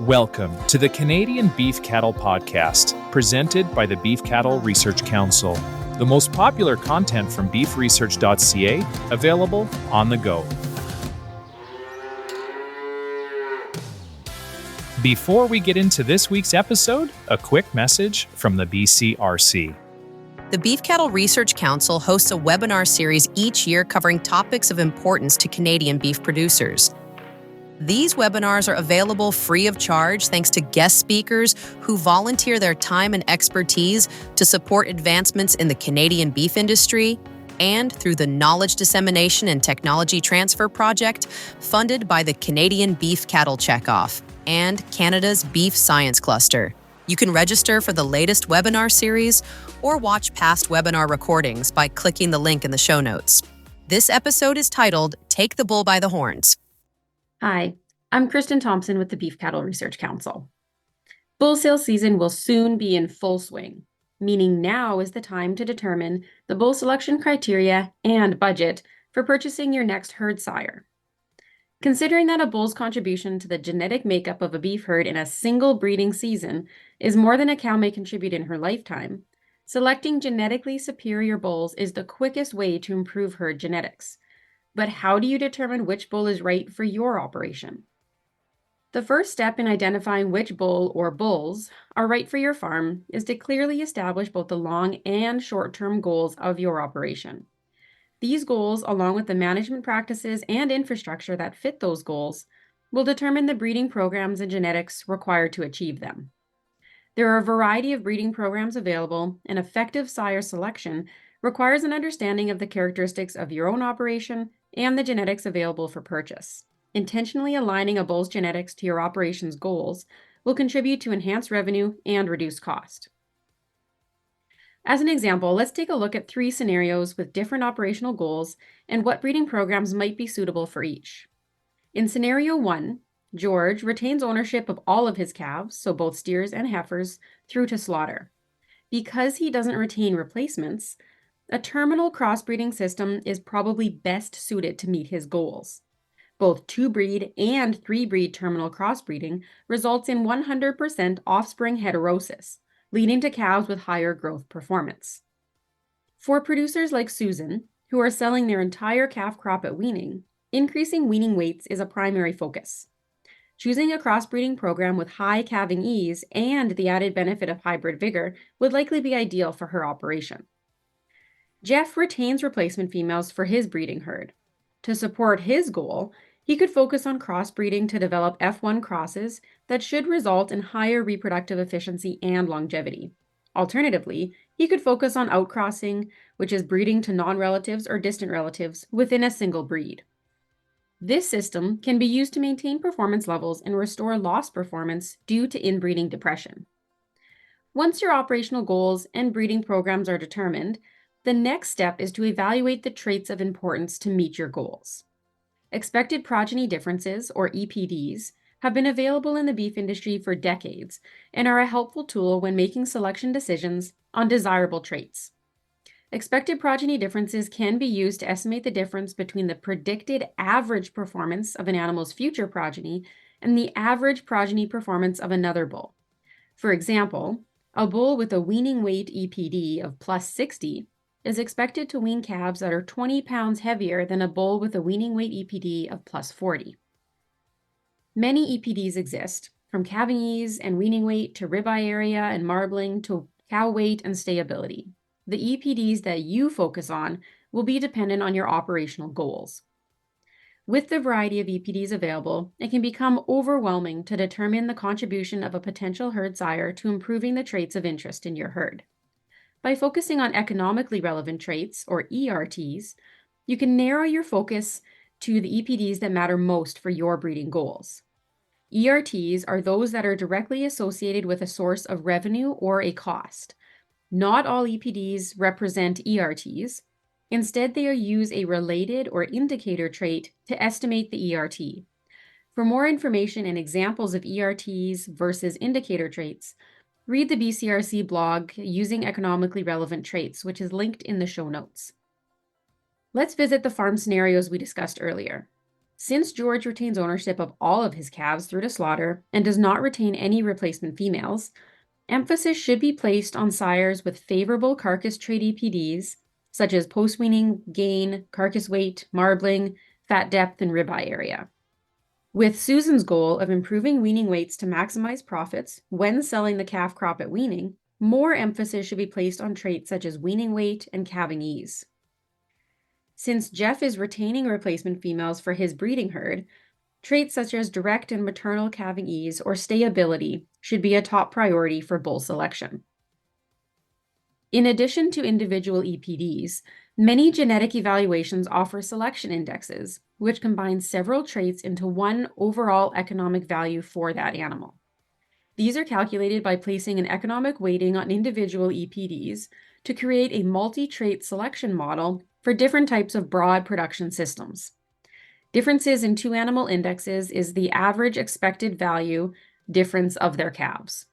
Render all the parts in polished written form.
Welcome to the Canadian Beef Cattle Podcast, presented by the Beef Cattle Research Council. The most popular content from beefresearch.ca, available on the go. Before we get into this week's episode, a quick message from the BCRC. The Beef Cattle Research Council hosts a webinar series each year covering topics of importance to Canadian beef producers. These webinars are available free of charge thanks to guest speakers who volunteer their time and expertise to support advancements in the Canadian beef industry, and through the Knowledge Dissemination and Technology Transfer Project funded by the Canadian Beef Cattle Checkoff and Canada's Beef Science Cluster. You can register for the latest webinar series or watch past webinar recordings by clicking the link in the show notes. This episode is titled, Take the Bull by the Horns. Hi, I'm Kristen Thompson with the Beef Cattle Research Council. Bull sale season will soon be in full swing, meaning now is the time to determine the bull selection criteria and budget for purchasing your next herd sire. Considering that a bull's contribution to the genetic makeup of a beef herd in a single breeding season is more than a cow may contribute in her lifetime, selecting genetically superior bulls is the quickest way to improve herd genetics. But how do you determine which bull is right for your operation? The first step in identifying which bull or bulls are right for your farm is to clearly establish both the long and short-term goals of your operation. These goals, along with the management practices and infrastructure that fit those goals, will determine the breeding programs and genetics required to achieve them. There are a variety of breeding programs available, and effective sire selection requires an understanding of the characteristics of your own operation and the genetics available for purchase. Intentionally aligning a bull's genetics to your operation's goals will contribute to enhanced revenue and reduced cost. As an example, let's take a look at 3 scenarios with different operational goals and what breeding programs might be suitable for each. In scenario 1, George retains ownership of all of his calves, so both steers and heifers, through to slaughter. Because he doesn't retain replacements, a terminal crossbreeding system is probably best suited to meet his goals. Both 2-breed and 3-breed terminal crossbreeding results in 100% offspring heterosis, leading to calves with higher growth performance. For producers like Susan, who are selling their entire calf crop at weaning, increasing weaning weights is a primary focus. Choosing a crossbreeding program with high calving ease and the added benefit of hybrid vigor would likely be ideal for her operation. Jeff retains replacement females for his breeding herd. To support his goal, he could focus on crossbreeding to develop F1 crosses that should result in higher reproductive efficiency and longevity. Alternatively, he could focus on outcrossing, which is breeding to non-relatives or distant relatives within a single breed. This system can be used to maintain performance levels and restore lost performance due to inbreeding depression. Once your operational goals and breeding programs are determined, the next step is to evaluate the traits of importance to meet your goals. Expected progeny differences, or EPDs, have been available in the beef industry for decades and are a helpful tool when making selection decisions on desirable traits. Expected progeny differences can be used to estimate the difference between the predicted average performance of an animal's future progeny and the average progeny performance of another bull. For example, a bull with a weaning weight EPD of plus 60 is expected to wean calves that are 20 pounds heavier than a bull with a weaning weight EPD of plus 40. Many EPDs exist, from calving ease and weaning weight to ribeye area and marbling to cow weight and stayability. The EPDs that you focus on will be dependent on your operational goals. With the variety of EPDs available, it can become overwhelming to determine the contribution of a potential herd sire to improving the traits of interest in your herd. By focusing on economically relevant traits, or ERTs, you can narrow your focus to the EPDs that matter most for your breeding goals. ERTs are those that are directly associated with a source of revenue or a cost. Not all EPDs represent ERTs. Instead, they use a related or indicator trait to estimate the ERT. For more information and examples of ERTs versus indicator traits, read the BCRC blog Using Economically Relevant Traits, which is linked in the show notes. Let's visit the farm scenarios we discussed earlier. Since George retains ownership of all of his calves through to slaughter and does not retain any replacement females, emphasis should be placed on sires with favorable carcass trait EPDs, such as post-weaning gain, carcass weight, marbling, fat depth, and ribeye area. With Susan's goal of improving weaning weights to maximize profits when selling the calf crop at weaning, more emphasis should be placed on traits such as weaning weight and calving ease. Since Jeff is retaining replacement females for his breeding herd, traits such as direct and maternal calving ease or stayability should be a top priority for bull selection. In addition to individual EPDs, many genetic evaluations offer selection indexes, which combine several traits into one overall economic value for that animal. These are calculated by placing an economic weighting on individual EPDs to create a multi-trait selection model for different types of broad production systems. Differences in two animal indexes is the average expected value difference of their calves.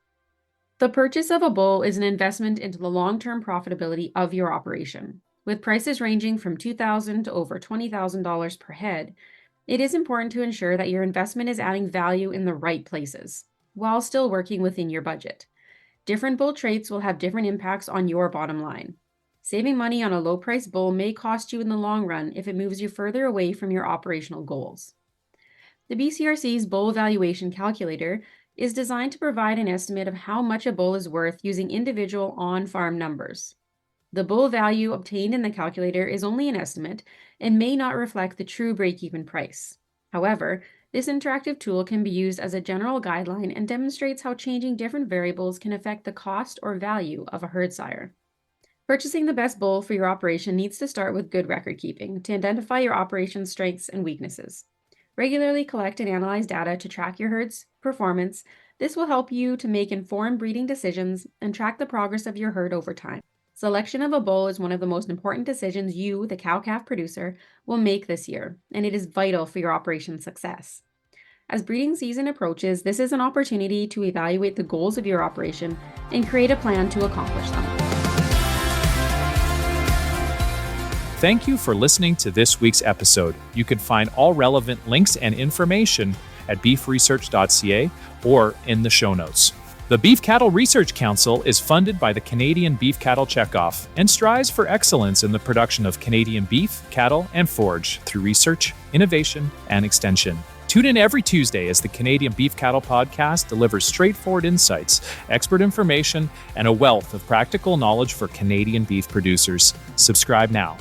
The purchase of a bull is an investment into the long-term profitability of your operation. With prices ranging from $2,000 to over $20,000 per head, it is important to ensure that your investment is adding value in the right places, while still working within your budget. Different bull traits will have different impacts on your bottom line. Saving money on a low-priced bull may cost you in the long run if it moves you further away from your operational goals. The BCRC's Bull Valuation Calculator is designed to provide an estimate of how much a bull is worth using individual on-farm numbers. The bull value obtained in the calculator is only an estimate and may not reflect the true break-even price. However, this interactive tool can be used as a general guideline and demonstrates how changing different variables can affect the cost or value of a herd sire. Purchasing the best bull for your operation needs to start with good record keeping to identify your operation's strengths and weaknesses. Regularly collect and analyze data to track your herd's performance. This will help you to make informed breeding decisions and track the progress of your herd over time. Selection of a bull is one of the most important decisions you, the cow-calf producer, will make this year, and it is vital for your operation's success. As breeding season approaches, this is an opportunity to evaluate the goals of your operation and create a plan to accomplish them. Thank you for listening to this week's episode. You can find all relevant links and information at beefresearch.ca or in the show notes. The Beef Cattle Research Council is funded by the Canadian Beef Cattle Checkoff and strives for excellence in the production of Canadian beef, cattle, and forage through research, innovation, and extension. Tune in every Tuesday as the Canadian Beef Cattle Podcast delivers straightforward insights, expert information, and a wealth of practical knowledge for Canadian beef producers. Subscribe now.